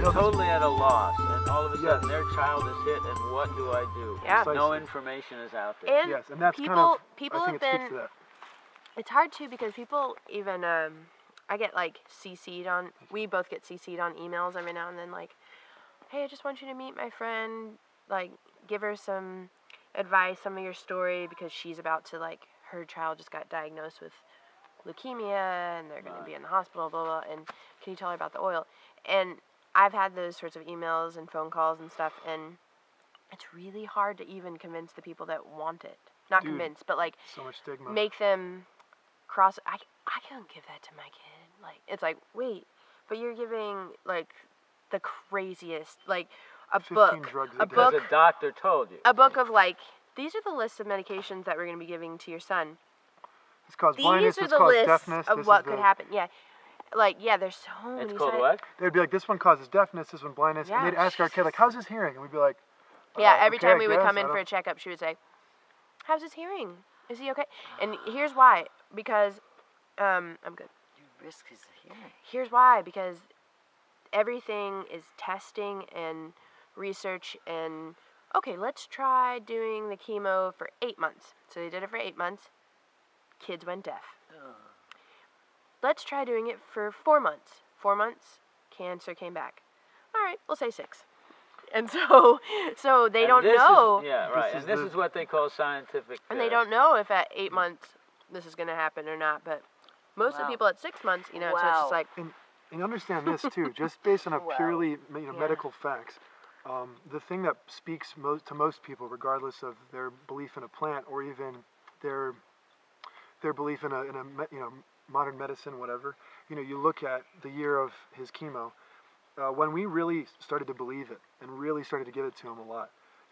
they're totally at a loss, and all of a sudden their child is hit, and what do I do? Yeah. No information is out there. And and that's people I think it speaks to that. It's hard too because people even I get like CC'd on. We both get CC'd on emails every now and then. Like, hey, I just want you to meet my friend. Like, give her some advice, some of your story, because she's about to her child just got diagnosed with leukemia and they're going to be in the hospital, blah, blah, and can you tell her about the oil? And I've had those sorts of emails and phone calls and stuff, and it's really hard to even convince the people that want it. Not convince, but so much stigma. Make them cross. I couldn't give that to my kid. It's like, wait, but you're giving the craziest, a 15 book. drugs A day. book. The doctor told you. A book of these are the list of medications that we're going to be giving to your son. It's caused blindness, These are it's the caused lists deafness. of what could happen. Yeah. There's so many. It's called what? They'd be like, this one causes deafness, this one blindness. Yeah. And they'd ask our kid, how's his hearing? And we'd be like, every okay, time I we would guess, come in for a checkup, she would say, how's his hearing? Is he okay? And here's why. Because, I'm good. You risk his hearing. Here's why. Because everything is testing and research and, okay, let's try doing the chemo for 8 months. So they did it for 8 months. Kids went deaf. Let's try doing it for 4 months. 4 months, cancer came back. All right, we'll say 6. And so they don't know. This is what they call scientific. And they don't know if at 8 months this is going to happen or not. But most of the people at 6 months, so it's just like. And understand this too, just based on a purely medical facts. The thing that speaks to most people, regardless of their belief in a plant or even their belief in a modern medicine, whatever. You look at the year of his chemo. When we really started to believe it and really started to give it to him a lot,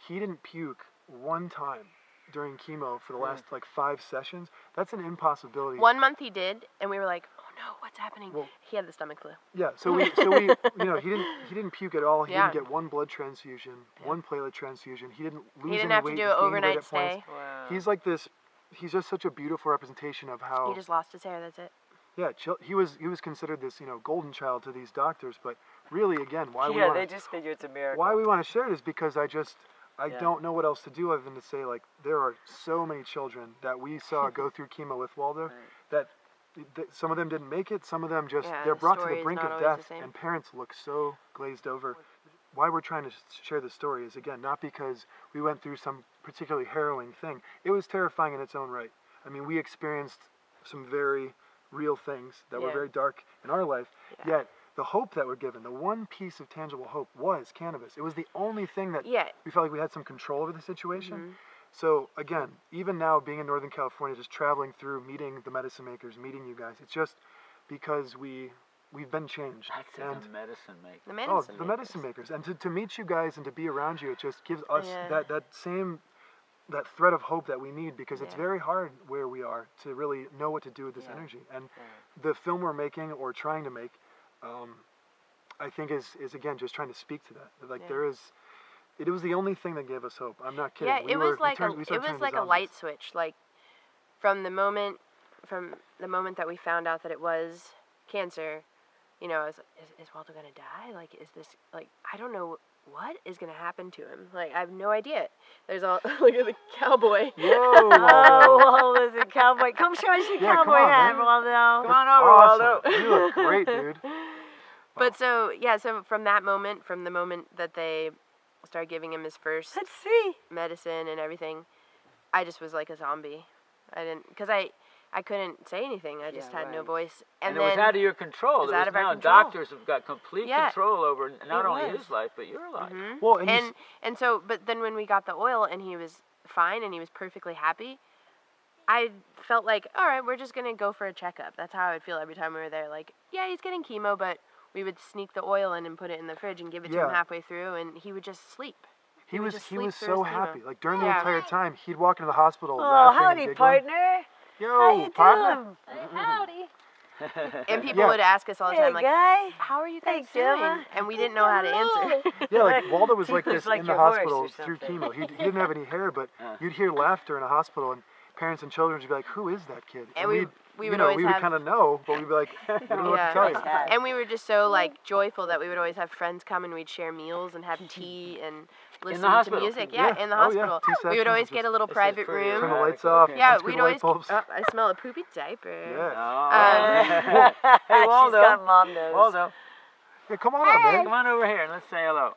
he didn't puke one time during chemo for the last 5 sessions. That's an impossibility. 1 month he did, and we were like, oh no, what's happening? Well, he had the stomach flu. Yeah, so we he didn't puke at all. He didn't get one blood transfusion, one platelet transfusion. He didn't lose any weight. He didn't have to do an overnight stay. Wow. He's like this. He's just such a beautiful representation of how. He just lost his hair. That's it. Yeah, he was considered this golden child to these doctors, but really again they just figure it's a miracle. Why we want to share it is because I don't know what else to do other than to say there are so many children that we saw go through chemo with Waldo that some of them didn't make it, some of them just they're brought to the brink of death, and parents look so glazed over. Why we're trying to share this story is again not because we went through some particularly harrowing thing. It was terrifying in its own right. I mean, we experienced some very real things that were very dark in our life, yet the hope that we're given, the one piece of tangible hope was cannabis. It was the only thing that we felt like we had some control over the situation. Mm-hmm. So again, even now being in Northern California, just traveling through, meeting the medicine makers, meeting you guys, it's just because we've been changed. The medicine makers. The medicine makers. And to meet you guys and to be around you, it just gives us that thread of hope that we need, because it's very hard where we are to really know what to do with this energy. And the film we're making or trying to make, I think is again just trying to speak to that. There is, it was the only thing that gave us hope. I'm not kidding. Yeah, it was like a light switch. From the moment that we found out that it was cancer, I was like, is Waldo gonna die? Is this I don't know. What is going to happen to him? I have no idea. There's all, look at the cowboy. Whoa. Oh, listen, cowboy. Come show us your cowboy hat, Waldo. Come on over, Waldo. You look great, dude. But so from that moment, from the moment that they started giving him his first medicine and everything, I just was like a zombie. Because I couldn't say anything. I just had no voice. And it was out of your control. Out of our control. Doctors have got complete control over not only his life, but your life. Mm-hmm. Well, but then when we got the oil and he was fine and he was perfectly happy, I felt like, all right, we're just going to go for a checkup. That's how I would feel every time we were there. He's getting chemo, but we would sneak the oil in and put it in the fridge and give it to him halfway through, and he would just sleep. He was so happy. During the entire time, he'd walk into the hospital. Oh, howdy, partner. Yo, partner. Hey, howdy. And people would ask us all the time, guy. how are you guys doing? And we didn't know how to answer. Yeah, Waldo was like this in the hospital through something. chemo. He didn't have any hair, but you'd hear laughter in a hospital, and parents and children would be like, who is that kid? And we would always we would kind of know, but we'd be like, I don't know what to tell you. And we were just so like joyful that we would always have friends come and we'd share meals and have tea and listen to music. Yeah, in the hospital. We would always get a little private room. Turn the lights off. Yeah, we'd always. I smell a poopy diaper. Yeah. Hey, Waldo. She's got mom nose. Waldo. Yeah, come on up, man. Come on over here and let's say hello.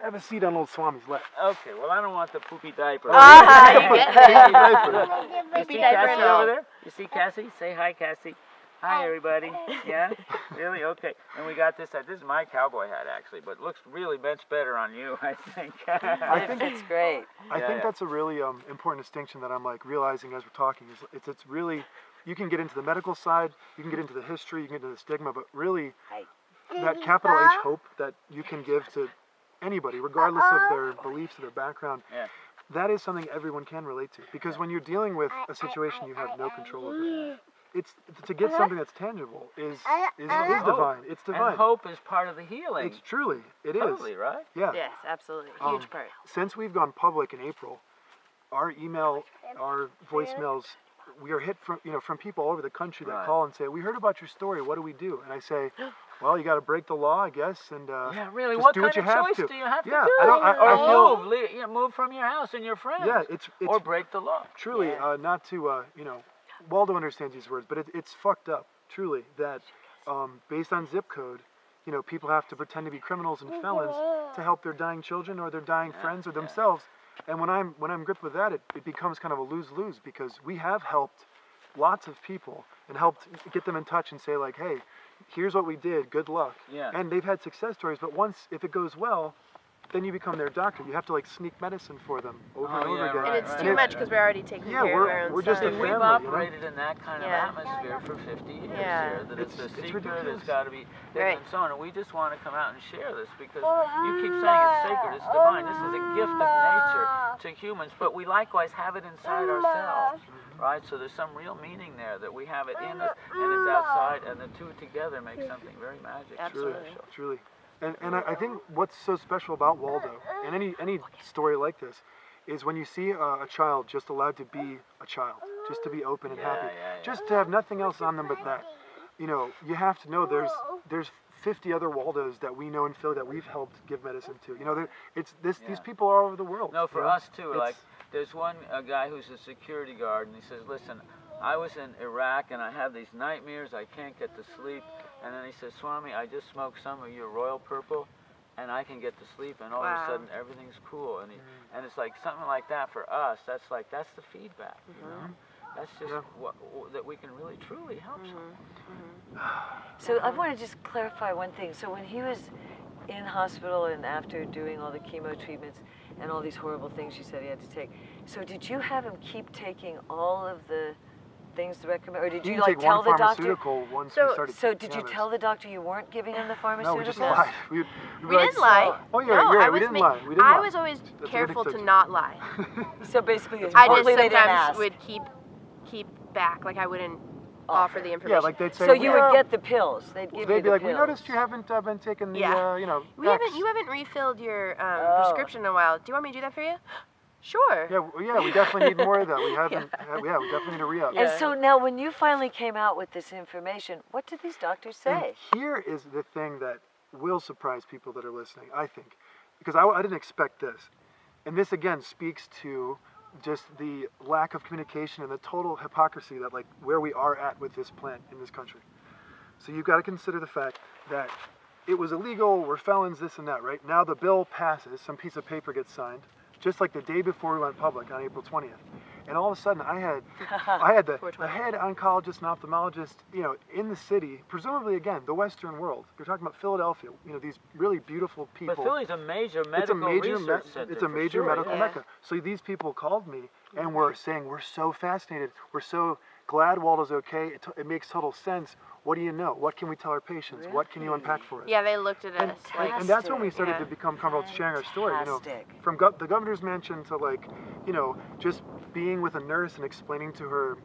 Have a seat on old Swami Select. Okay, well, I don't want the poopy diaper. You get You see Cassie over there? You see Cassie? Say hi, Cassie. Hi, everybody. Yeah? Really? Okay. And we got this hat. This is my cowboy hat, actually, but it looks really much better on you, I think. I think it's great. I think that's a really important distinction that I'm like realizing as we're talking. It's really, you can get into the medical side, you can get into the history, you can get into the stigma, but really that capital H hope that you can give to anybody, regardless of their beliefs or their background, that is something everyone can relate to. Because when you're dealing with a situation you have no control over, it's to get something that's tangible is divine. It's divine. And hope is part of the healing. It's truly, it is. Totally, right? Yeah. Yes, absolutely. Huge part. Since we've gone public in April, our email, our voicemails, we are hit from people all over the country that call and say, "We heard about your story. What do we do?" And I say, "Well, you got to break the law, I guess, and really, just what do kind what you of have choice to." do you have to do? I feel move from your house and your friends. Yeah, it's or break the law. Truly, not to Waldo understands these words, but it's fucked up. Truly, that based on zip code, people have to pretend to be criminals and felons to help their dying children or their dying friends or themselves. And when I'm gripped with that, it becomes kind of a lose-lose, because we have helped lots of people and helped get them in touch and say like, hey, here's what we did, good luck. Yeah. And they've had success stories, but if it goes well, then you become their doctor. You have to like sneak medicine for them over and over again. And it's too much because we're already taking care of our own we're just a stuff. family. We've operated in that kind of atmosphere for 50 years here. That it's a secret, it's got to be, and so on. And we just want to come out and share this because you keep saying it's sacred, it's divine. This is a gift of nature to humans, but we likewise have it inside ourselves. Right, so there's some real meaning there that we have it in us and it's outside, and the two together make something very magic. Absolutely. Truly. And I think what's so special about Waldo and any story like this is when you see a child just allowed to be a child, just to be open and happy, just to have nothing else on them but that. You have to know there's 50 other Waldos that we know in Philly that we've helped give medicine to. These people are all over the world. No, for us too. Like there's one guy who's a security guard, and he says, "Listen, I was in Iraq and I have these nightmares. I can't get to sleep." And then he says, "Swami, I just smoked some of your Royal Purple, and I can get to sleep, and all of a sudden everything's cool." And and it's like something like that for us. That's the feedback. That's just that we can really truly help someone. So I want to just clarify one thing. So when he was in hospital and after doing all the chemo treatments and all these horrible things you said he had to take, so did you have him keep taking all of the things to recommend, or did you like tell the doctor? So did you tell the doctor you weren't giving him the pharmaceutical? No, we just lied. We didn't lie. Oh yeah, we didn't lie. I was always careful to not lie. So basically, I just sometimes would keep back, like I wouldn't offer the information. Yeah, like they'd say. So you would get the pills. They'd give you the pills. They'd be like, "We noticed you haven't been taking the, You haven't refilled your prescription in a while. Do you want me to do that for you?" Sure. Yeah, we definitely need more of that. We haven't. We definitely need to re-up. And so now, when you finally came out with this information, what did these doctors say? And here is the thing that will surprise people that are listening, I think, because I didn't expect this, and this again speaks to just the lack of communication and the total hypocrisy that like where we are at with this plant in this country. So you've got to consider the fact that it was illegal, we're felons, this and that, right? Now the bill passes, some piece of paper gets signed, just like the day before we went public on April 20th. And all of a sudden I had the head oncologist and ophthalmologist, in the city, presumably again, the Western world. You're talking about Philadelphia, these really beautiful people. But Philly's a major medical research center. It's a major medical mecca. So these people called me and were saying, "We're so fascinated. We're so glad Waldo's okay. It makes total sense. What do you know? What can we tell our patients? Really? What can you unpack for us?" Yeah, they looked at us and that's when we started to become comfortable sharing our story. From the governor's mansion to just being with a nurse and explaining to her,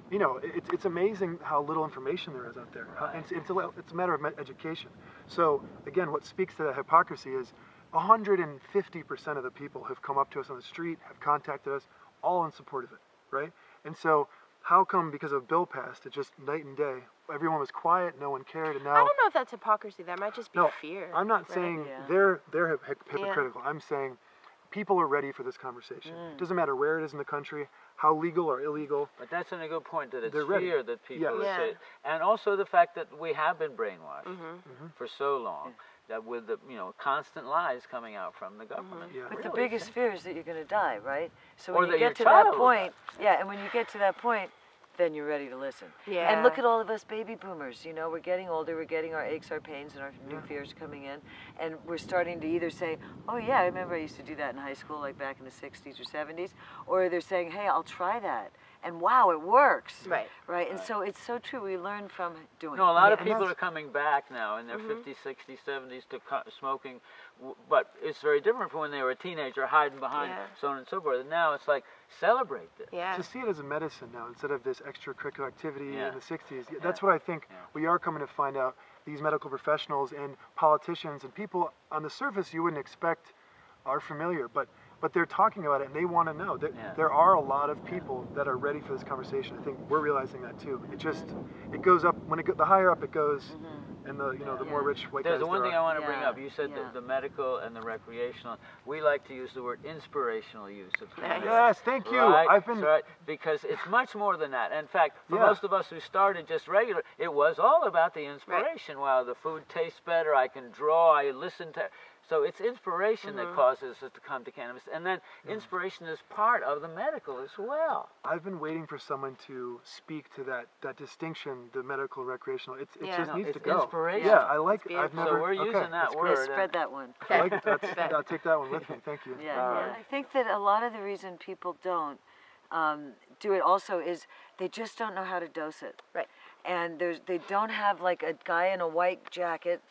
it's amazing how little information there is out there. It's a matter of education. So again, what speaks to that hypocrisy is 150% of the people have come up to us on the street, have contacted us, all in support of it, right? And so how come because of a bill passed, it just night and day, everyone was quiet, no one cared, and now... I don't know if that's hypocrisy. That might just be fear. I'm not saying they're hypocritical. I'm saying people are ready for this conversation. It doesn't matter where it is in the country, how legal or illegal. But that's a good point, that it's ready. fear that people say. And also the fact that we have been brainwashed for so long. That with the constant lies coming out from the government. But the biggest fear is that you're going to die, right? So Or when you get to child that point, and when you get to that point, then you're ready to listen. Yeah. And look at all of us baby boomers. We're getting older, we're getting our aches, our pains, and our new fears coming in, and we're starting to either say, "Oh yeah, I remember I used to do that in high school, like back in the '60s or '70s," or they're saying, "Hey, I'll try that." And wow, it works. Right. And so it's so true. We learn from doing. No, a lot of people are coming back now in their 50s, 60s, 70s to smoking, but it's very different from when they were a teenager hiding behind so on and so forth. And now it's like, celebrate this. Yeah. To see it as a medicine now instead of this extracurricular activity in the 60s. That's what I think we are coming to find out. These medical professionals and politicians and people on the surface you wouldn't expect are familiar, but they're talking about it and they want to know. There are a lot of people that are ready for this conversation. I think we're realizing that too. It goes up the higher up it goes, and the more rich white guys There's one thing I want to bring Yeah. up. You said the medical and the recreational. We like to use the word inspirational use of cannabis. Yes, thank you. Right? I've been because it's much more than that. In fact, for most of us who started just regular, it was all about the inspiration. Wow, the food tastes better. I can draw. I listen to. So it's inspiration that causes us to come to cannabis. And then inspiration is part of the medical as well. I've been waiting for someone to speak to that distinction, the medical and recreational. It just needs to go. Inspiration. Yeah, I like it. I've never. So we're using that word. Spread that one. I like it. I'll take that one with me. Thank you. Yeah. I think that a lot of the reason people don't do it also is they just don't know how to dose it. Right. And they don't have like a guy in a white jacket.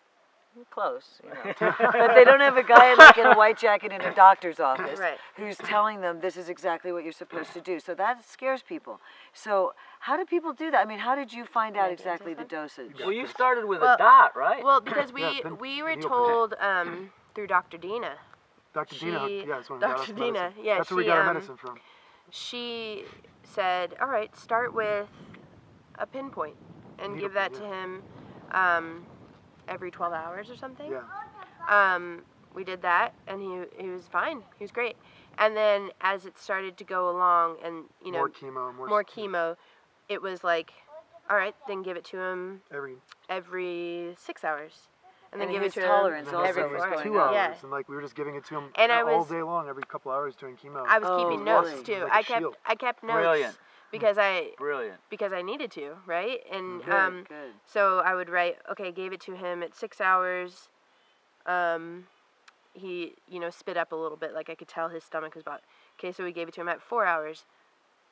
Close, but they don't have a guy in a white jacket in a doctor's office who's telling them this is exactly what you're supposed to do. So that scares people. So how do people do that? I mean, how did you find out exactly the dosage? Well, you started with a dot, right? Well, because we were told through Dr. Dina. Dr. Dina, that's one of Dr. Dina, that's where we got our medicine from. She said, all right, start with a pinpoint and give that to him every 12 hours or something. Yeah. We did that, and he was fine. He was great. And then as it started to go along, and more chemo, more chemo, it was like, all right, then give it to him every 6 hours, and then and give it to him tolerance every also 4 hours. 2 hours, Yeah. and like we were just giving it to him And all day long, every couple hours during chemo. I was keeping notes really? too. Like a shield. I kept notes. Brilliant. Because Brilliant. because I needed to, right? And Good. so I would write, okay, gave it to him at 6 hours. He, spit up a little bit, like I could tell his stomach was about. Okay, so we gave it to him at 4 hours.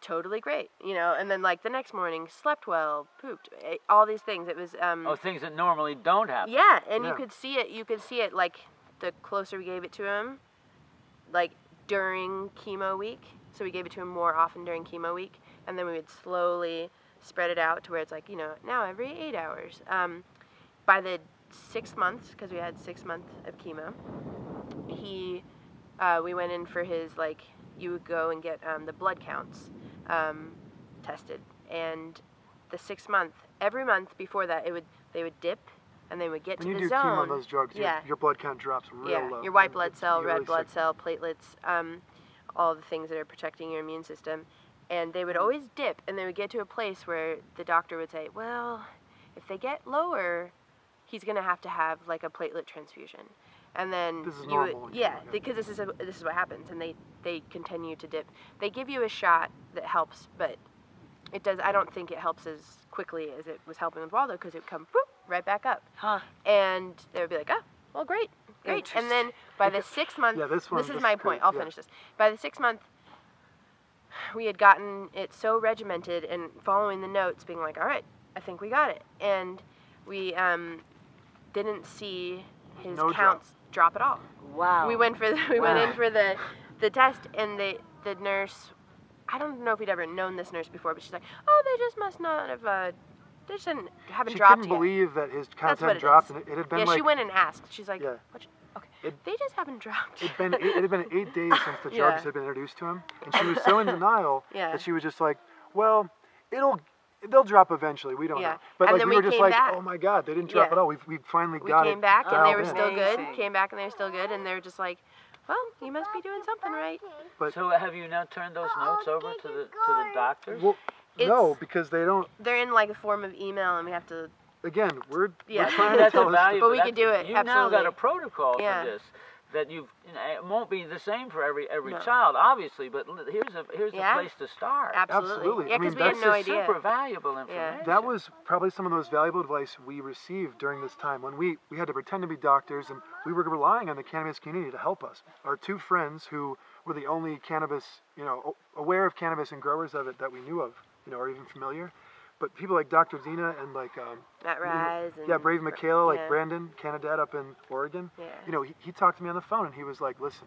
Totally great, and then like the next morning, slept well, pooped, all these things. It was things that normally don't happen. Yeah, and you could see it. You could see it like the closer we gave it to him, like during chemo week. So we gave it to him more often during chemo week. And then we would slowly spread it out to where it's like, now every 8 hours. By the 6 months, because we had 6 months of chemo, we went in for his, like, you would go and get the blood counts tested. And the 6 month, every month before that, they would dip, and they would get when to the you do zone. chemo on those drugs, your blood count drops real low. Your white blood cell, red really blood sick. cell, platelets, all the things that are protecting your immune system. And they would always dip, and they would get to a place where the doctor would say, well, if they get lower, he's going to have like a platelet transfusion. And then this is normal. Because this is what happens, and they continue to dip. They give you a shot that helps, but it does. I don't think it helps as quickly as it was helping with Waldo, because it would come right back up. And they would be like, oh, well, great. And then by the 6 month, this is my point. I'll finish this. By the 6 month, we had gotten it so regimented and following the notes, being like, all right, I think we got it. And we didn't see his counts drop at all. Wow. We went in for the test, and the nurse, I don't know if we'd ever known this nurse before, but she's like, oh, they just must not have, they just haven't dropped yet. She couldn't believe that his counts hadn't dropped, and it had been she went and asked. She's like, okay, they just haven't dropped. It had been 8 days since the drugs had been introduced to him, and she was so in denial that she was just like, well, they'll drop eventually. We don't know. But and like then we were just like, back. oh my God, they didn't drop at all. We finally we got it. We came back and they were still good. Amazing. Came back and they were still good, and they were just like, well, you must be doing something right. But so have you now turned those notes over to the doctors? Well, no, because they don't. They're in like a form of email, and we have to. Again, we're Yeah. trying to That's tell valuable. But we can do it, You've now got absolutely. a protocol for this. That it won't be the same for every child, obviously, but here's a place to start. Absolutely. Yeah, I mean, because we had no idea. Super valuable information. That was probably some of the most valuable advice we received during this time when we had to pretend to be doctors, and we were relying on the cannabis community to help us. Our two friends who were the only cannabis, aware of cannabis and growers of it that we knew of, or even familiar. But people like Dr. Zena and like Matt Rise and Brave Michaela, like Brandon Canadad up in Oregon. Yeah. He talked to me on the phone and he was like, listen,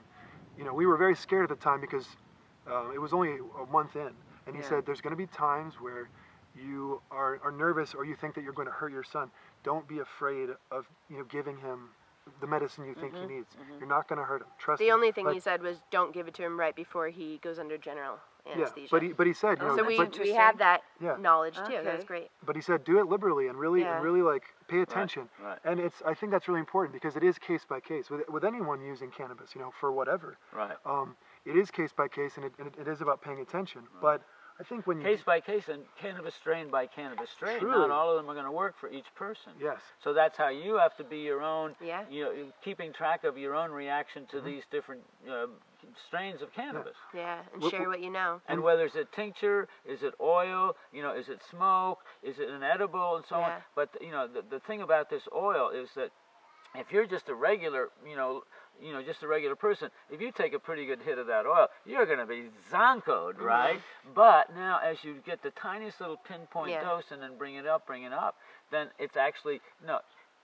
we were very scared at the time because it was only a month in, and he said there's going to be times where you are nervous or you think that you're going to hurt your son. Don't be afraid of giving him the medicine you think he needs. You're not going to hurt him. Trust me. The only thing he said was don't give it to him right before he goes under general anesthesia. Yeah, but he said, so we have that knowledge too. Okay. That was great. But he said, do it liberally and really like pay attention. Right. And I think that's really important because it is case by case with anyone using cannabis, for whatever. Right. It is case by case, and it is about paying attention. Right. But I think when case by case and cannabis strain by cannabis strain, Truly. not all of them are going to work for each person. Yes. So that's how you have to be your own. Yeah. Keeping track of your own reaction to these different strains of cannabis. Yeah, and share what you know. And whether it's a tincture, is it oil, is it smoke, is it an edible, and so on. But the thing about this oil is that if you're just a regular, just a regular person, if you take a pretty good hit of that oil, you're going to be zonkoed, right? But now as you get the tiniest little pinpoint dose and then bring it up, then it's actually,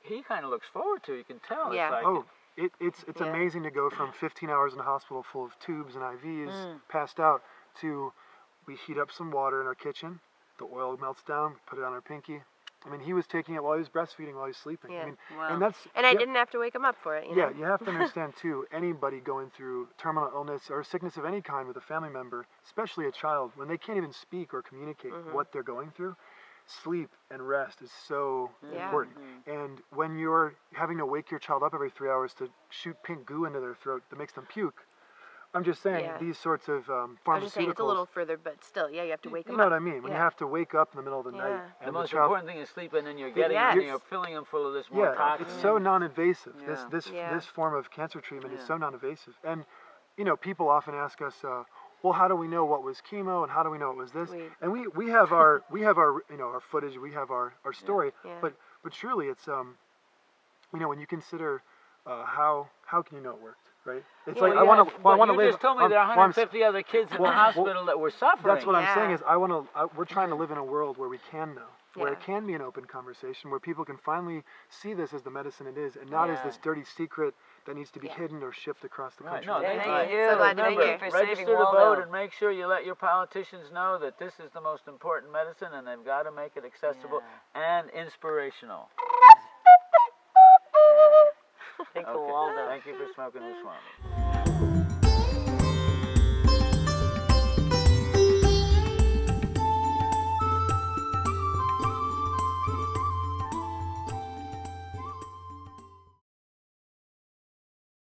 he kind of looks forward to it. You can tell. Yeah. It's like, it's amazing to go from 15 hours in a hospital full of tubes and IVs, passed out, to we heat up some water in our kitchen, the oil melts down, we put it on our pinky. I mean, he was taking it while he was breastfeeding, while he was sleeping. Yeah. I mean, Wow. And I didn't have to wake him up for it. Yeah, you have to understand too, anybody going through terminal illness or sickness of any kind with a family member, especially a child, when they can't even speak or communicate what they're going through, sleep and rest is so important. And when you're having to wake your child up every 3 hours to shoot pink goo into their throat that makes them puke, I'm just saying these sorts of pharmaceuticals. I'm just saying it's a little further, but still, you have to wake them up. You know what I mean? When you have to wake up in the middle of the night. And the most important thing is sleep, and then you're getting you're filling them full of this more toxin. It's so non-invasive. This form of cancer treatment is so non-invasive. And people often ask us, well, how do we know what was chemo and how do we know it was this? And we have our our footage, we have our story. But truly, it's when you consider how can you know it worked? Right? It's I want to live. You just told me there are 150 other kids in the hospital that were suffering. That's what I'm saying is we're trying to live in a world where we can know, where it can be an open conversation, where people can finally see this as the medicine it is, and not as this dirty secret that needs to be hidden or shipped across the country. No, thank right. you. So glad to be Remember, here. For saving register to Waldo. vote and make sure you let your politicians know that this is the most important medicine, and they've got to make it accessible and inspirational. Thank you, Waldo. Thank you for smoking with Swami.